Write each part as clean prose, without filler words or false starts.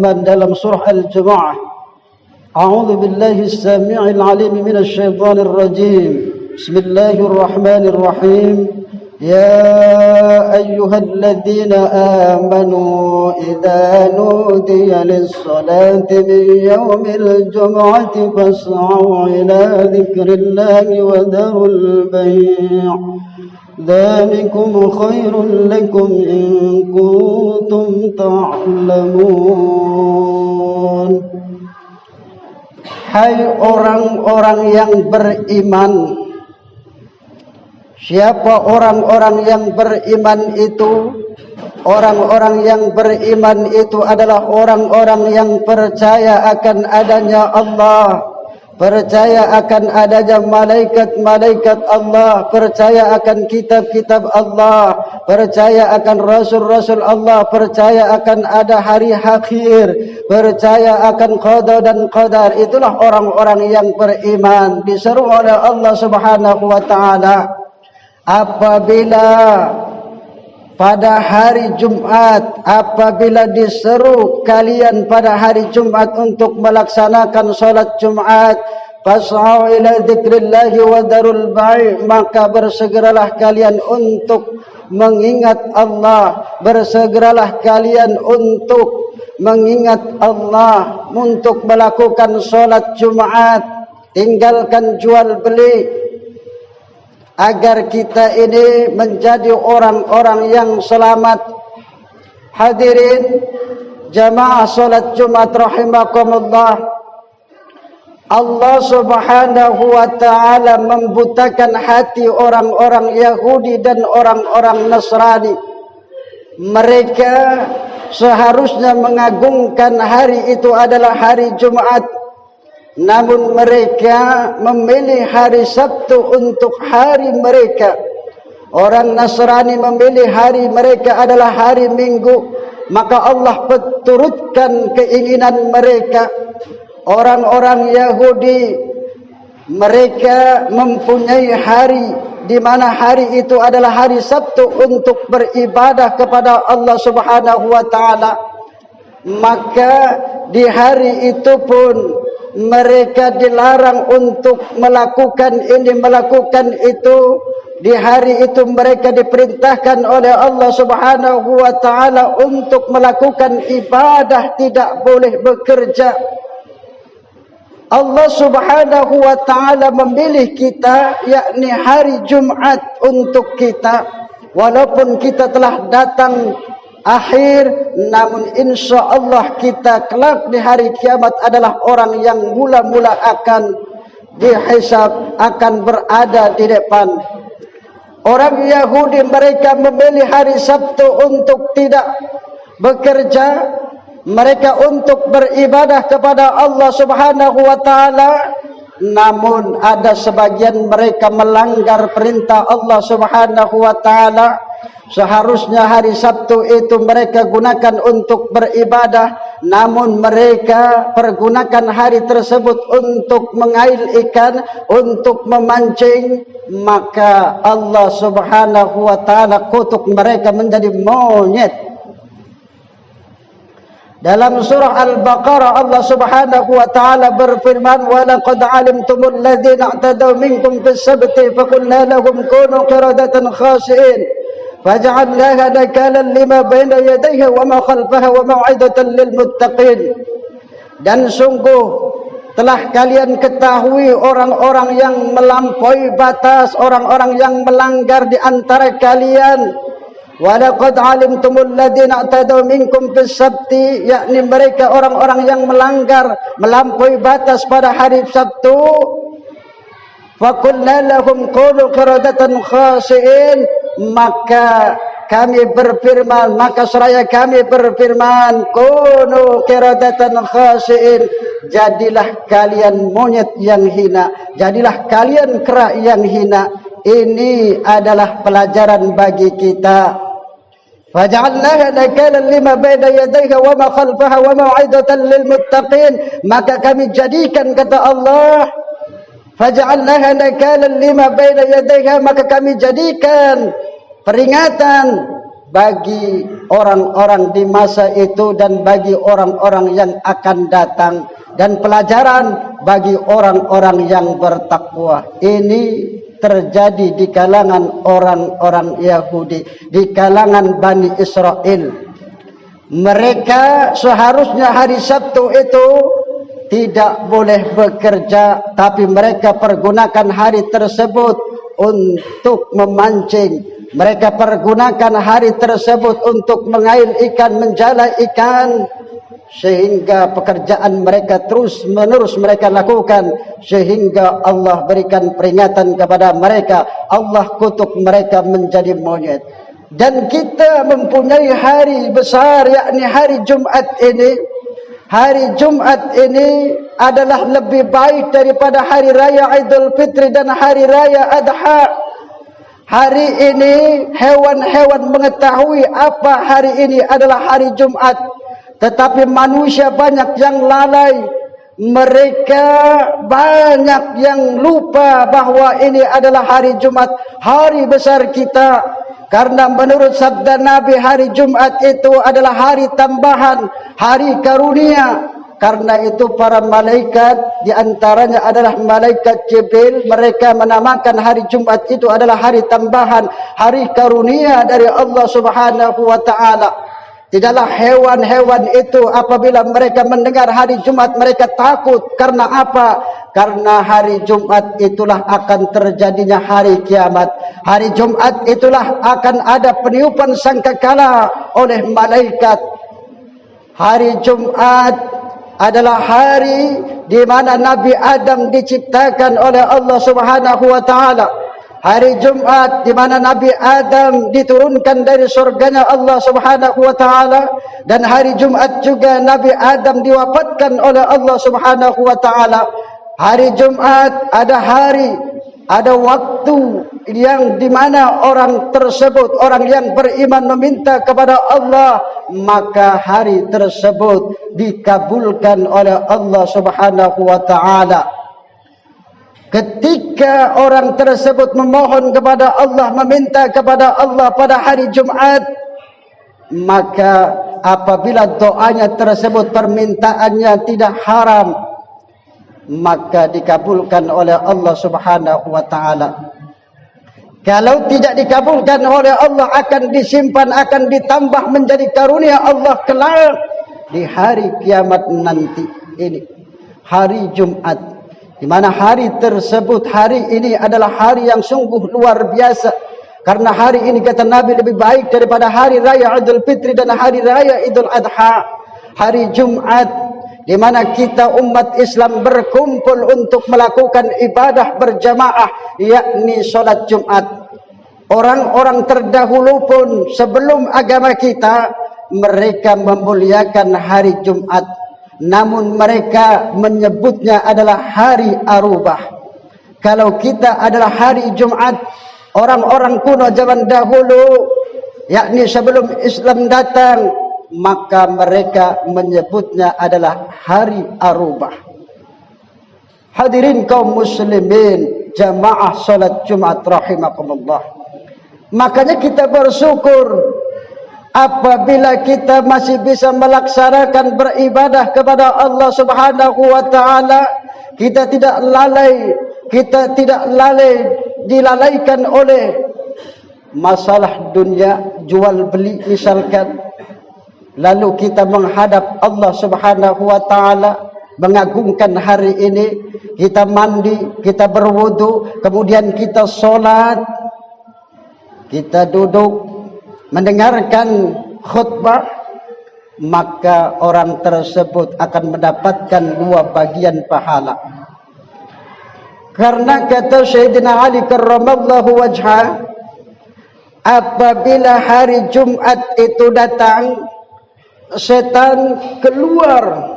dalam surah Al-Jumu'ah. A'udzu billahi as-sami'il 'alim minasy syaithanir rajim. Bismillahirrahmanirrahim. Ya ayyuhalladzina amanu idza nudiya lis-salati min yaumil jumu'ati fas'au ila dzikrillahi wa dharul bai'. ذلكم خير لكم إن كنتم تعلمون. Hai orang-orang yang beriman. Siapa orang-orang yang beriman itu? Orang-orang yang beriman itu adalah orang-orang yang percaya akan adanya Allah, percaya akan adanya malaikat-malaikat Allah, percaya akan kitab-kitab Allah, percaya akan rasul-rasul Allah, percaya akan ada hari akhir, percaya akan qada dan qadar. Itulah orang-orang yang beriman, diseru oleh Allah Subhanahu wa taala. Apabila pada hari Jumat, apabila diseru kalian pada hari Jumat untuk melaksanakan salat Jumat, fas'au ila dzikrillahi wa darul bai', maka bersegeralah kalian untuk mengingat Allah, bersegeralah kalian untuk mengingat Allah, untuk melakukan salat Jumat, tinggalkan jual beli, agar kita ini menjadi orang-orang yang selamat. Hadirin jamaah salat Jumat rahimakumullah. Allah Subhanahu wa taala membutakan hati orang-orang Yahudi dan orang-orang Nasrani. Mereka seharusnya mengagungkan hari itu adalah hari Jumat, namun mereka memilih hari Sabtu untuk hari mereka. Orang Nasrani memilih hari mereka adalah hari Minggu. Maka Allah turutkan keinginan mereka. Orang-orang Yahudi, mereka mempunyai hari di mana hari itu adalah hari Sabtu untuk beribadah kepada Allah Subhanahu wa taala. Maka di hari itu pun mereka dilarang untuk melakukan ini, melakukan itu. Di hari itu mereka diperintahkan oleh Allah Subhanahu wa taala untuk melakukan ibadah, tidak boleh bekerja. Allah Subhanahu wa taala memilih kita, yakni hari Jumat untuk kita. Walaupun kita telah datang akhir, namun insya Allah kita kelak di hari kiamat adalah orang yang mula-mula akan dihisab, akan berada di depan. Orang Yahudi mereka memilih hari Sabtu untuk tidak bekerja, mereka untuk beribadah kepada Allah Subhanahu wa taala. Namun ada sebagian mereka melanggar perintah Allah Subhanahu wa taala. Seharusnya hari Sabtu itu mereka gunakan untuk beribadah, namun mereka pergunakan hari tersebut untuk mengail ikan, untuk memancing. Maka Allah Subhanahu wa taala kutuk mereka menjadi monyet. Dalam surah Al-Baqarah Allah Subhanahu wa taala berfirman, "Wa laqad 'alimtumul ladzina i'tadaw minkum fis-sabti faqulna lahum kunu qiradatan khasi'in faj'alnaha nakalan lima baina yadayha wa ma khalfaha wa mau'izatan lil muttaqin." Dan sungguh telah kalian ketahui orang-orang yang melampaui batas, orang-orang yang melanggar di antara kalian. Walaqad alimtumul ladzina i'tadaw minkum fis-sabti, yakni mereka orang-orang yang melanggar, melampaui batas pada hari Sabtu. Faqulna lahum qulu qiradatan khasi'in, maka kami berfirman, maka seraya kami berfirman, kunu qiradatan khasi'in, jadilah kalian monyet yang hina, jadilah kalian kera yang hina. Ini adalah pelajaran bagi kita. Faj'alnaha nakalan lima baina yadayha wa ma khalfaha wa mau'izatan lil muttaqin, maka kami jadikan, kata Allah, faj'alnaha nakalan lima baina yadayha, maka kami jadikan peringatan bagi orang-orang di masa itu dan bagi orang-orang yang akan datang, dan pelajaran bagi orang-orang yang bertakwa. Ini terjadi di kalangan orang-orang Yahudi, di kalangan Bani Israel. Mereka seharusnya hari Sabtu itu tidak boleh bekerja, tapi mereka pergunakan hari tersebut untuk memancing. Mereka pergunakan hari tersebut untuk mengail ikan, menjala ikan, sehingga pekerjaan mereka terus menerus mereka lakukan, sehingga Allah berikan peringatan kepada mereka. Allah kutuk mereka menjadi monyet. Dan kita mempunyai hari besar, yakni hari Jumat ini. Hari Jumat ini adalah lebih baik daripada hari raya Idul Fitri dan hari raya Adha. Hari ini hewan-hewan mengetahui apa hari ini adalah hari Jumat, tetapi manusia banyak yang lalai. Mereka banyak yang lupa bahwa ini adalah hari Jumat, hari besar kita. Karena menurut sabda Nabi, hari Jumat itu adalah hari tambahan, hari karunia. Karena itu para malaikat, diantaranya adalah malaikat Jibril, mereka menamakan hari Jumat itu adalah hari tambahan, hari karunia dari Allah Subhanahu wa ta'ala. Tidaklah hewan-hewan itu apabila mereka mendengar hari Jumat mereka takut. Karena apa? Karena hari Jumat itulah akan terjadinya hari kiamat. Hari Jumat itulah akan ada peniupan sangkakala oleh malaikat. Hari Jumat adalah hari di mana Nabi Adam diciptakan oleh Allah Subhanahu wa ta'ala. Hari Jumat di mana Nabi Adam diturunkan dari surganya Allah Subhanahu wa ta'ala. Dan hari Jumat juga Nabi Adam diwafatkan oleh Allah Subhanahu wa ta'ala. Hari Jumat ada hari, ada waktu yang di mana orang tersebut, orang yang beriman meminta kepada Allah, maka hari tersebut dikabulkan oleh Allah Subhanahu wa ta'ala. Ketika orang tersebut memohon kepada Allah, meminta kepada Allah pada hari Jumat, maka apabila doanya tersebut, permintaannya tidak haram, maka dikabulkan oleh Allah Subhanahu wa ta'ala. Kalau tidak dikabulkan oleh Allah, akan disimpan, akan ditambah menjadi karunia Allah kelak di hari kiamat nanti. Ini hari Jumat, di mana hari tersebut, hari ini adalah hari yang sungguh luar biasa. Karena hari ini kata Nabi lebih baik daripada hari raya Idul Fitri dan hari raya Idul Adha. Hari Jumat di mana kita umat Islam berkumpul untuk melakukan ibadah berjamaah, yakni solat Jumat. Orang-orang terdahulu pun sebelum agama kita, mereka memuliakan hari Jumat, namun mereka menyebutnya adalah hari Arubah. Kalau kita adalah hari Jumat, orang-orang kuno zaman dahulu, yakni sebelum Islam datang, maka mereka menyebutnya adalah hari Arubah. Hadirin kaum muslimin, jamaah salat Jumat rahimakumullah. Makanya kita bersyukur apabila kita masih bisa melaksanakan beribadah kepada Allah Subhanahu wa ta'ala. Kita tidak lalai, dilalaikan oleh masalah dunia, jual beli misalkan. Lalu kita menghadap Allah Subhanahu wa ta'ala, mengagungkan hari ini. Kita mandi, kita berwudu, kemudian kita sholat, kita duduk mendengarkan khutbah, maka orang tersebut akan mendapatkan 2 bagian pahala. Karena kata Sayyidina Ali karramallahu wajhah, apabila hari Jumat itu datang, setan keluar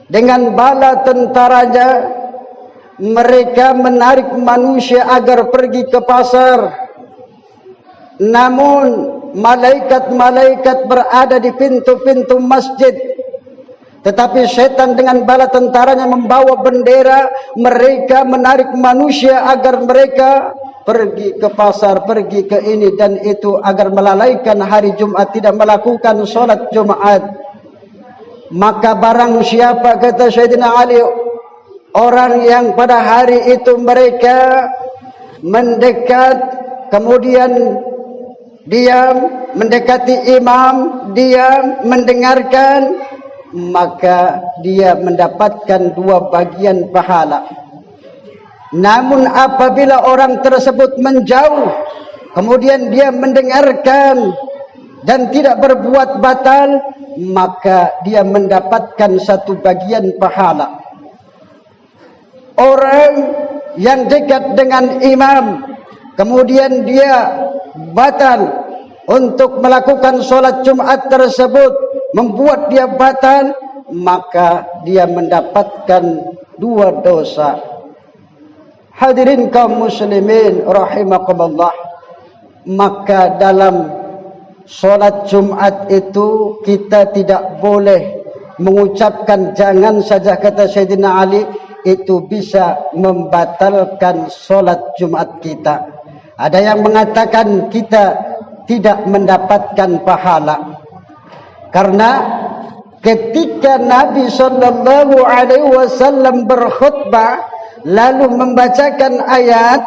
dengan bala tentaranya. Mereka menarik manusia agar pergi ke pasar. Namun malaikat-malaikat berada di pintu-pintu masjid. Tetapi setan dengan bala tentaranya membawa bendera. Mereka menarik manusia agar mereka pergi ke pasar, pergi ke ini dan itu, agar melalaikan hari Jumat, tidak melakukan solat Jumat. Maka barang siapa, kata Sayyidina Ali, orang yang pada hari itu mereka mendekat, kemudian diam, mendekati imam, diam, mendengarkan, maka dia mendapatkan 2 bagian pahala. Namun apabila orang tersebut menjauh, kemudian dia mendengarkan dan tidak berbuat batal, maka dia mendapatkan 1 bagian pahala. Orang yang dekat dengan imam, kemudian dia batal untuk melakukan solat Jumat tersebut, membuat dia batal, maka dia mendapatkan 2 dosa. Hadirin kaum muslimin rahimakumullah, maka dalam solat Jumat itu kita tidak boleh mengucapkan, jangan saja kata Sayyidina Ali, itu bisa membatalkan solat Jumat kita. Ada yang mengatakan kita tidak mendapatkan pahala, karena ketika Nabi sallallahu alaihi wasallam berkhutbah lalu membacakan ayat,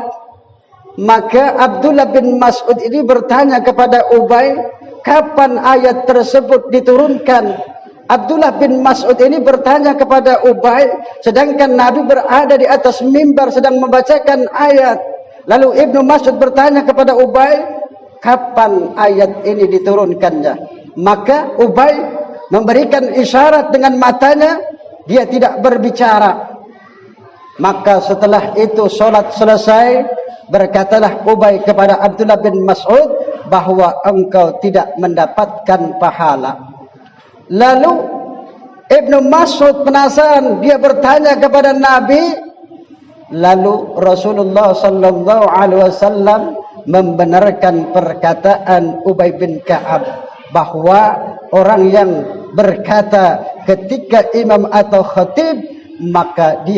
maka Abdullah bin Mas'ud ini bertanya kepada Ubay, kapan ayat tersebut diturunkan? Abdullah bin Mas'ud ini bertanya kepada Ubay, sedangkan Nabi berada di atas mimbar sedang membacakan ayat. Lalu Ibnu Mas'ud bertanya kepada Ubay, kapan ayat ini diturunkannya? Maka Ubay memberikan isyarat dengan matanya, dia tidak berbicara. Maka setelah itu solat selesai, berkatalah Ubay kepada Abdullah bin Mas'ud bahwa engkau tidak mendapatkan pahala. Lalu Ibnu Mas'ud penasaran, dia bertanya kepada Nabi. Lalu Rasulullah sallallahu alaihi wasallam membenarkan perkataan Ubay bin Ka'ab, bahwa orang yang berkata ketika imam atau khatib, maka dia